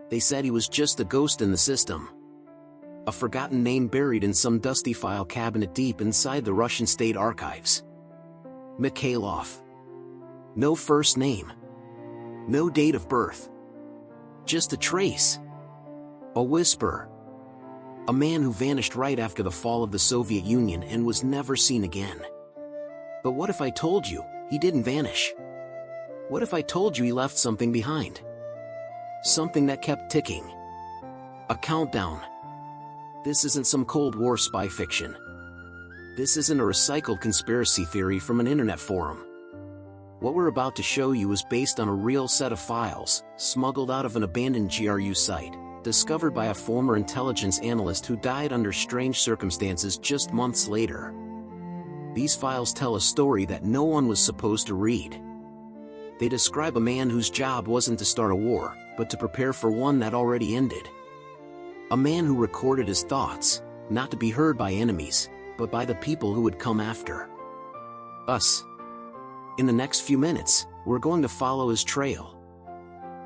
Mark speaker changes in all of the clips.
Speaker 1: They said he was just a ghost in the system. A forgotten name buried in some dusty file cabinet deep inside the Russian state archives. Mikhailov. No first name. No date of birth. Just a trace. A whisper. A man who vanished right after the fall of the Soviet Union and was never seen again. But what if I told you he didn't vanish? What if I told you he left something behind? Something that kept ticking. A countdown. This isn't some Cold War spy fiction. This isn't a recycled conspiracy theory from an internet forum. What we're about to show you is based on a real set of files, smuggled out of an abandoned GRU site, discovered by a former intelligence analyst who died under strange circumstances just months later. These files tell a story that no one was supposed to read. They describe a man whose job wasn't to start a war, but to prepare for one that already ended. A man who recorded his thoughts, not to be heard by enemies, but by the people who would come after us. In the next few minutes, we're going to follow his trail.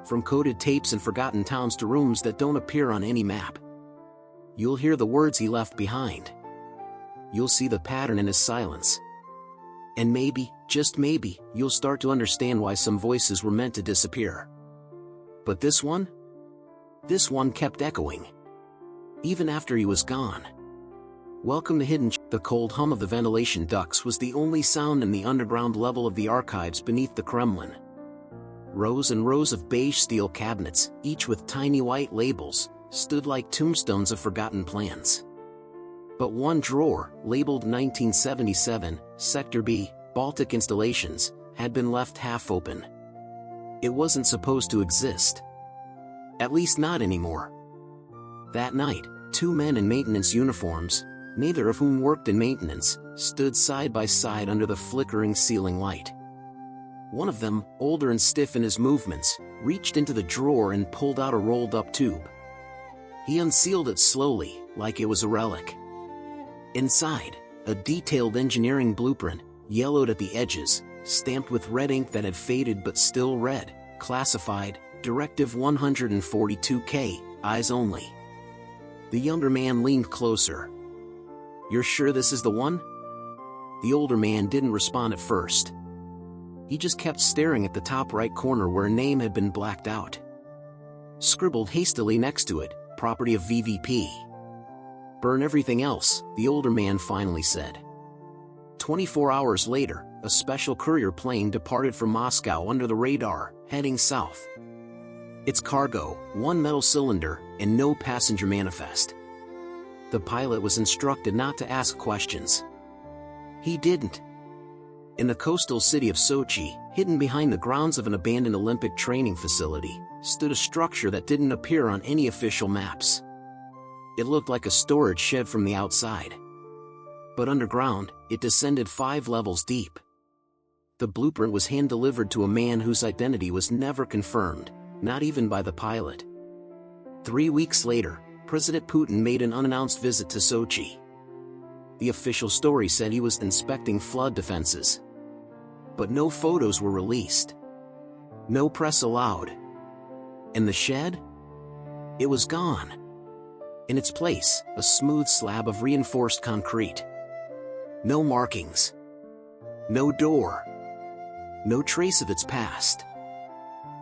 Speaker 1: From coded tapes and forgotten towns to rooms that don't appear on any map. You'll hear the words he left behind. You'll see the pattern in his silence. And maybe, just maybe, you'll start to understand why some voices were meant to disappear. But this one? This one kept echoing. Even after he was gone. Welcome to Hidden. The cold hum of the ventilation ducts was the only sound in the underground level of the archives beneath the Kremlin. Rows and rows of beige steel cabinets, each with tiny white labels, stood like tombstones of forgotten plans. But one drawer, labeled 1977, Sector B, Baltic Installations, had been left half open. It wasn't supposed to exist. At least not anymore. That night, two men in maintenance uniforms, neither of whom worked in maintenance, stood side by side under the flickering ceiling light. One of them, older and stiff in his movements, reached into the drawer and pulled out a rolled-up tube. He unsealed it slowly, like it was a relic. Inside, a detailed engineering blueprint, yellowed at the edges, stamped with red ink that had faded but still read, classified, Directive 142K, eyes only. The younger man leaned closer. "You're sure this is the one?" The older man didn't respond at first. He just kept staring at the top right corner where a name had been blacked out. Scribbled hastily next to it, property of VVP. "Burn everything else," the older man finally said. 24 hours later, a special courier plane departed from Moscow under the radar, heading south. Its cargo, one metal cylinder, and no passenger manifest. The pilot was instructed not to ask questions. He didn't. In the coastal city of Sochi, hidden behind the grounds of an abandoned Olympic training facility, stood a structure that didn't appear on any official maps. It looked like a storage shed from the outside. But underground, it descended 5 levels deep. The blueprint was hand-delivered to a man whose identity was never confirmed, not even by the pilot. 3 weeks later, President Putin made an unannounced visit to Sochi. The official story said he was inspecting flood defenses. But no photos were released. No press allowed. And the shed? It was gone. In its place, a smooth slab of reinforced concrete. No markings. No door. No trace of its past.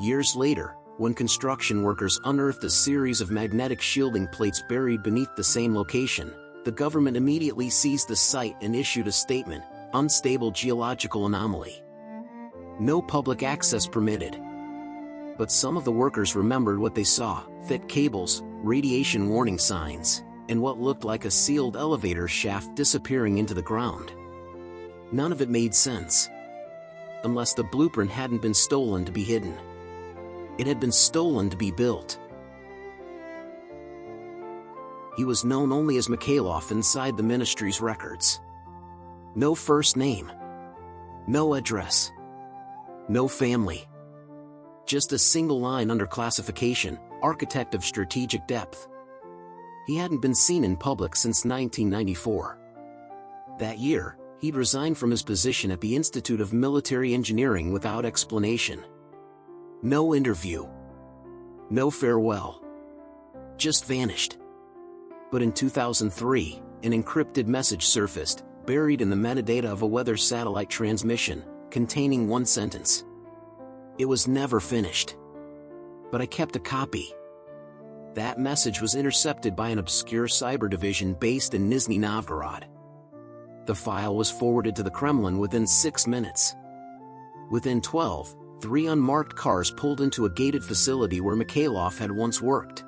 Speaker 1: Years later, when construction workers unearthed a series of magnetic shielding plates buried beneath the same location, the government immediately seized the site and issued a statement, "Unstable geological anomaly. No public access permitted." But some of the workers remembered what they saw: thick cables, radiation warning signs, and what looked like a sealed elevator shaft disappearing into the ground. None of it made sense. Unless the blueprint hadn't been stolen to be hidden. It had been stolen to be built. He was known only as Mikhailov inside the ministry's records. No first name. No address. No family. Just a single line under classification, architect of strategic depth. He hadn't been seen in public since 1994. That year, he'd resigned from his position at the Institute of Military Engineering without explanation. No interview. No farewell. just vanished. But in 2003, an encrypted message surfaced, buried in the metadata of a weather satellite transmission, containing one sentence. It was never finished. But I kept a copy. That message was intercepted by an obscure cyber division based in Nizhny Novgorod. The file was forwarded to the Kremlin within 6 minutes. Within 12, 3 unmarked cars pulled into a gated facility where Mikhailov had once worked.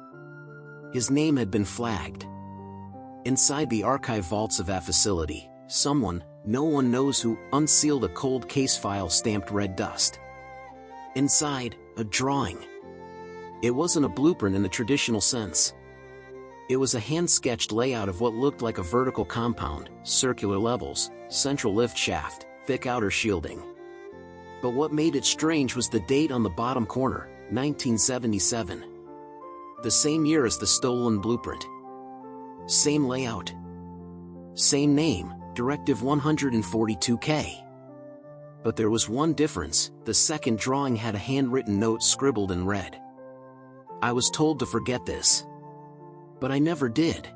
Speaker 1: His name had been flagged. Inside the archive vaults of that facility, someone, no one knows who, unsealed a cold case file stamped red dust. Inside, a drawing. It wasn't a blueprint in the traditional sense. It was a hand-sketched layout of what looked like a vertical compound, circular levels, central lift shaft, thick outer shielding. But what made it strange was the date on the bottom corner, 1977. The same year as the stolen blueprint. Same layout. Same name, Directive 142K. But there was one difference: the second drawing had a handwritten note scribbled in red. I was told to forget this. But I never did.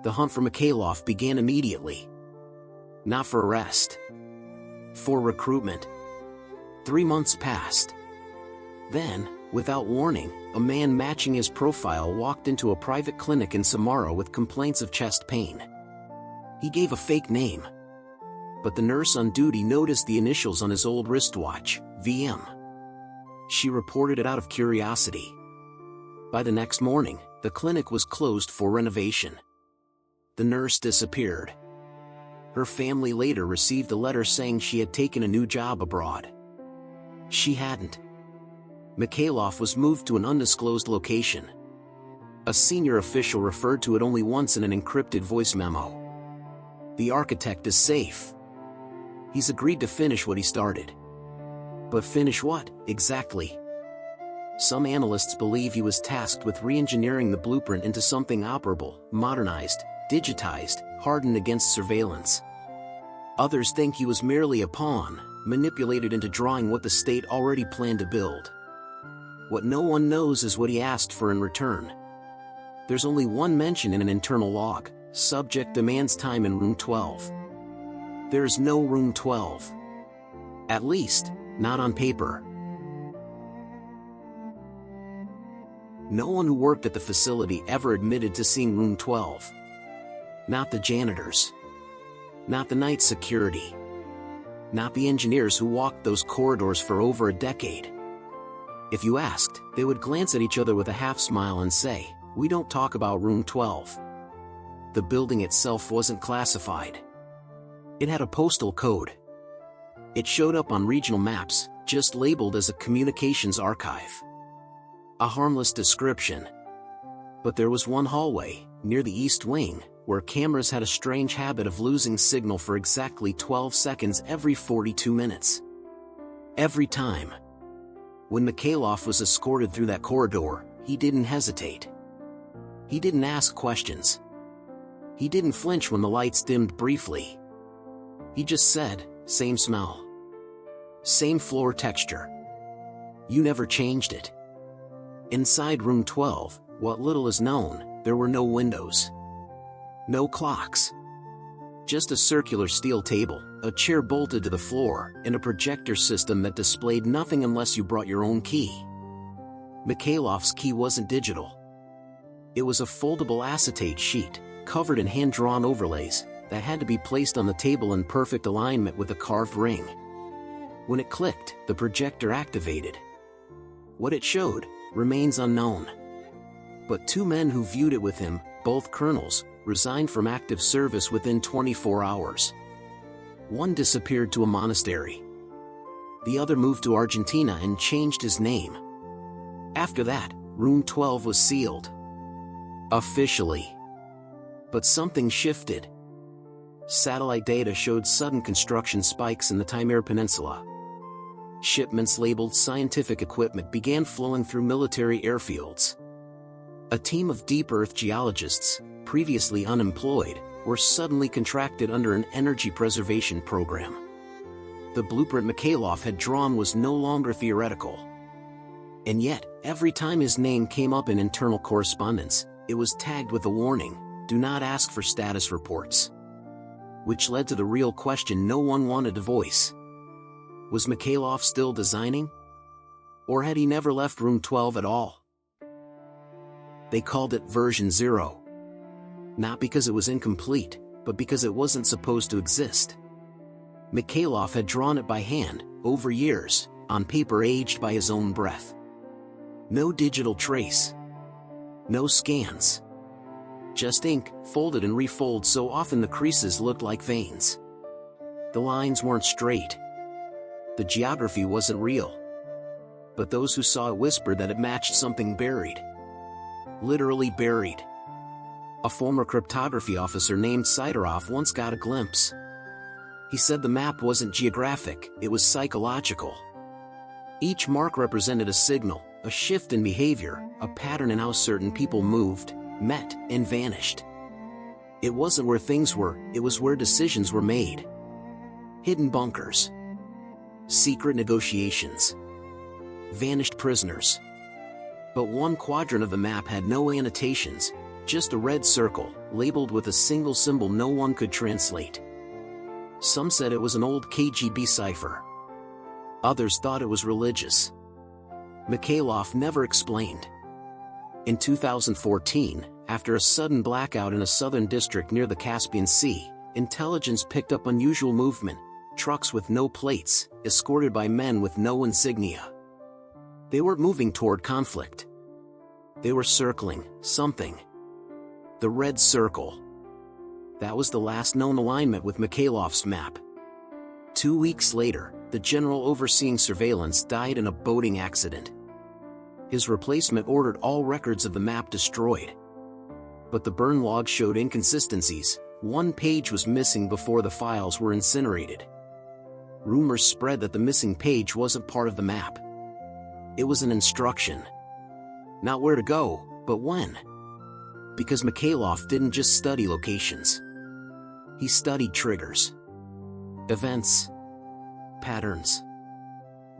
Speaker 1: The hunt for Mikhailov began immediately. Not for arrest. For recruitment. 3 months passed. Then, without warning, a man matching his profile walked into a private clinic in Samara with complaints of chest pain. He gave a fake name. But the nurse on duty noticed the initials on his old wristwatch, VM. She reported it out of curiosity. By the next morning, the clinic was closed for renovation. The nurse disappeared. Her family later received a letter saying she had taken a new job abroad. She hadn't. Mikhailov was moved to an undisclosed location. A senior official referred to it only once in an encrypted voice memo. The architect is safe. He's agreed to finish what he started. But finish what, exactly? Some analysts believe he was tasked with re-engineering the blueprint into something operable, modernized, digitized, hardened against surveillance. Others think he was merely a pawn, manipulated into drawing what the state already planned to build. What no one knows is what he asked for in return. There's only one mention in an internal log: subject demands time in room 12. There's no room 12. At least, not on paper. No one who worked at the facility ever admitted to seeing room 12. Not the janitors. Not the night security. Not the engineers who walked those corridors for over a decade. If you asked, they would glance at each other with a half-smile and say, "We don't talk about room 12." The building itself wasn't classified. It had a postal code. It showed up on regional maps, just labeled as a communications archive. A harmless description. But there was one hallway, near the east wing, where cameras had a strange habit of losing signal for exactly 12 seconds every 42 minutes. Every time. When Mikhailov was escorted through that corridor, he didn't hesitate. He didn't ask questions. He didn't flinch when the lights dimmed briefly. He just said, "Same smell. Same floor texture. You never changed it." Inside room 12, what little is known, there were no windows. No clocks. Just a circular steel table, a chair bolted to the floor, and a projector system that displayed nothing unless you brought your own key. Mikhailov's key wasn't digital. It was a foldable acetate sheet, covered in hand-drawn overlays, that had to be placed on the table in perfect alignment with a carved ring. When it clicked, the projector activated. What it showed remains unknown. But 2 men who viewed it with him, both colonels, resigned from active service within 24 hours. One disappeared to a monastery. The other moved to Argentina and changed his name. After that, room 12 was sealed. Officially. But something shifted. Satellite data showed sudden construction spikes in the Taimyr Peninsula. Shipments labeled scientific equipment began flowing through military airfields. A team of deep earth geologists, previously unemployed, were suddenly contracted under an energy preservation program. The blueprint Mikhailov had drawn was no longer theoretical. And yet, every time his name came up in internal correspondence, it was tagged with a warning, "Do not ask for status reports." Which led to the real question no one wanted to voice. Was Mikhailov still designing? Or had he never left room 12 at all? They called it version 0. Not because it was incomplete, but because it wasn't supposed to exist. Mikhailov had drawn it by hand, over years, on paper aged by his own breath. No digital trace. No scans. Just ink, folded and refolded so often the creases looked like veins. The lines weren't straight. The geography wasn't real. But those who saw it whispered that it matched something buried. Literally buried. A former cryptography officer named Sidorov once got a glimpse. He said the map wasn't geographic, it was psychological. Each mark represented a signal, a shift in behavior, a pattern in how certain people moved, met, and vanished. It wasn't where things were, it was where decisions were made. Hidden bunkers. Secret negotiations. Vanished prisoners. But one quadrant of the map had no annotations, just a red circle, labeled with a single symbol no one could translate. Some said it was an old KGB cipher. Others thought it was religious. Mikhailov never explained. In 2014, after a sudden blackout in a southern district near the Caspian Sea, intelligence picked up unusual movement, trucks with no plates, escorted by men with no insignia. They weren't moving toward conflict. They were circling something. The red circle. That was the last known alignment with Mikhailov's map. 2 weeks later, the general overseeing surveillance died in a boating accident. His replacement ordered all records of the map destroyed. But the burn log showed inconsistencies. One page was missing before the files were incinerated. Rumors spread that the missing page wasn't part of the map. It was an instruction. Not where to go, but when. Because Mikhailov didn't just study locations. He studied triggers. Events. Patterns.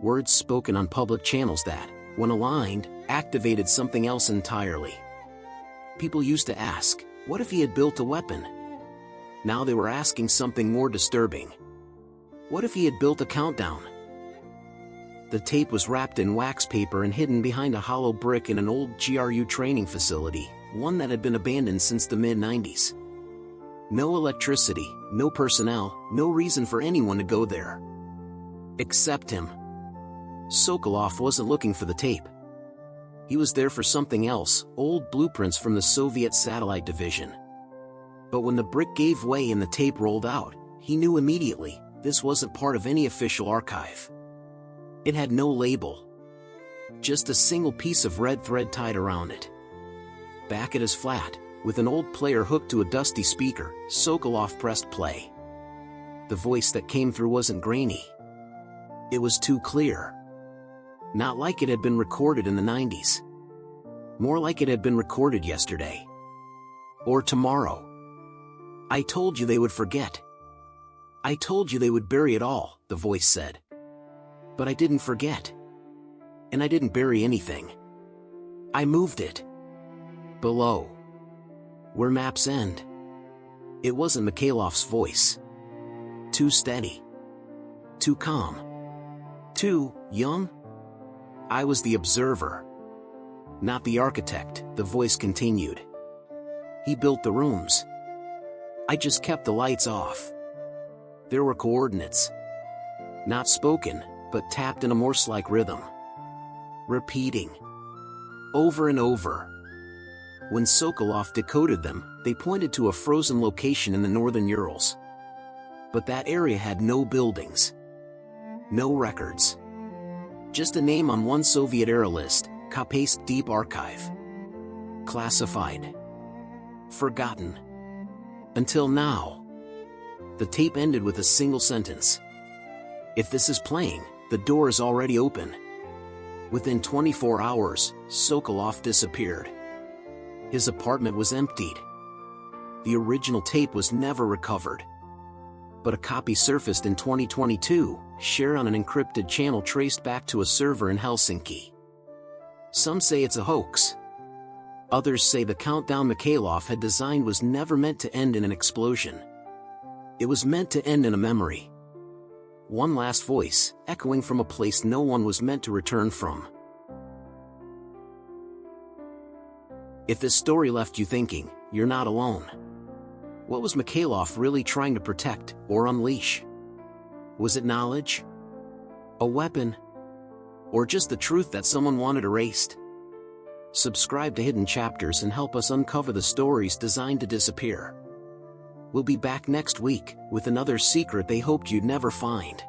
Speaker 1: Words spoken on public channels that, when aligned, activated something else entirely. People used to ask, what if he had built a weapon? Now they were asking something more disturbing. What if he had built a countdown? The tape was wrapped in wax paper and hidden behind a hollow brick in an old GRU training facility, one that had been abandoned since the mid-90s. No electricity, no personnel, no reason for anyone to go there. Except him. Sokolov wasn't looking for the tape. He was there for something else, old blueprints from the Soviet satellite division. But when the brick gave way and the tape rolled out, he knew immediately, this wasn't part of any official archive. It had no label. Just a single piece of red thread tied around it. Back at his flat, with an old player hooked to a dusty speaker, Sokolov pressed play. The voice that came through wasn't grainy. It was too clear. Not like it had been recorded in the 90s. More like it had been recorded yesterday. Or tomorrow. I told you they would forget. I told you they would bury it all, the voice said. But I didn't forget. And I didn't bury anything. I moved it. Below. Where maps end. It wasn't Mikhailov's voice. Too steady. Too calm. Too young. I was the observer. Not the architect, the voice continued. He built the rooms. I just kept the lights off. There were coordinates. Not spoken, but tapped in a Morse-like rhythm. Repeating. Over and over. When Sokolov decoded them, they pointed to a frozen location in the northern Urals. But that area had no buildings. No records. Just a name on one Soviet-era list, Kapaysk Deep Archive. Classified. Forgotten. Until now. The tape ended with a single sentence. If this is playing, the door is already open. Within 24 hours, Sokolov disappeared. His apartment was emptied. The original tape was never recovered. But a copy surfaced in 2022, shared on an encrypted channel traced back to a server in Helsinki. Some say it's a hoax. Others say the countdown Mikhailov had designed was never meant to end in an explosion. It was meant to end in a memory. One last voice, echoing from a place no one was meant to return from. If this story left you thinking, you're not alone. What was Mikhailov really trying to protect or unleash? Was it knowledge? A weapon? Or just the truth that someone wanted erased? Subscribe to Hidden Chapters and help us uncover the stories designed to disappear. We'll be back next week with another secret they hoped you'd never find.